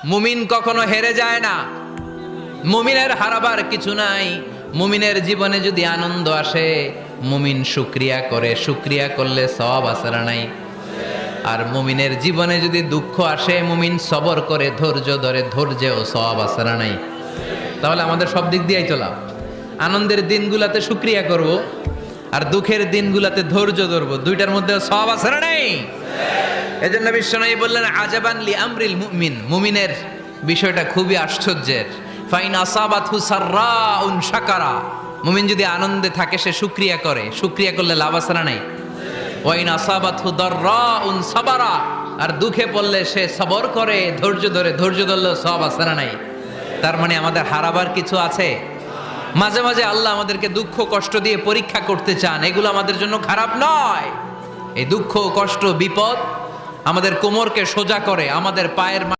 মুমিন কখনো হেরে যায় না। মুমিনের হারাবার কিছু নাই। মুমিনের জীবনে যদি আনন্দ আসে, মুমিন শুকরিয়া করে, শুকরিয়া করলে সওয়াব আছে না নাই? আর মুমিনের জীবনে যদি দুঃখ আসে, মুমিন সবর করে, ধৈর্য ধরে, ধৈর্যেও সওয়াব আছে না নাই? তাহলে আমাদের সব দিক দিয়েই তো লাভ। আনন্দের দিনগুলাতে শুকরিয়া করব, আর দুঃখের দিনগুলাতে ধৈর্য ধরবো, দুইটার মধ্যে সওয়াব আছে না নাই? এজন্য বিশ্বনবী বললেন, আজাবান লি আমরিল মুমিন, মুমিনের বিষয়টা খুবই আশ্চর্যের। ফাইন আসাবাতহু সাররাউন শাকারা, মুমিন যদি আনন্দে থাকে সে শুকরিয়া করে, শুকরিয়া করলে লাভ আছে না নাই? ওয়াইন আসাবাতহু দাররাউন সাবারা, আর দুঃখে পড়লে সে সবর করে, ধৈর্য ধরে, ধৈর্য ধরলে সওয়াব আছে না নাই? তার মানে আমাদের হারাবার কিছু আছে। মাঝে মাঝে আল্লাহ আমাদেরকে দুঃখ কষ্ট দিয়ে পরীক্ষা করতে চান, এগুলো আমাদের জন্য খারাপ নয়। এই দুঃখ কষ্ট বিপদ আমাদের কোমরকে সোজা করে, আমাদের পায়ের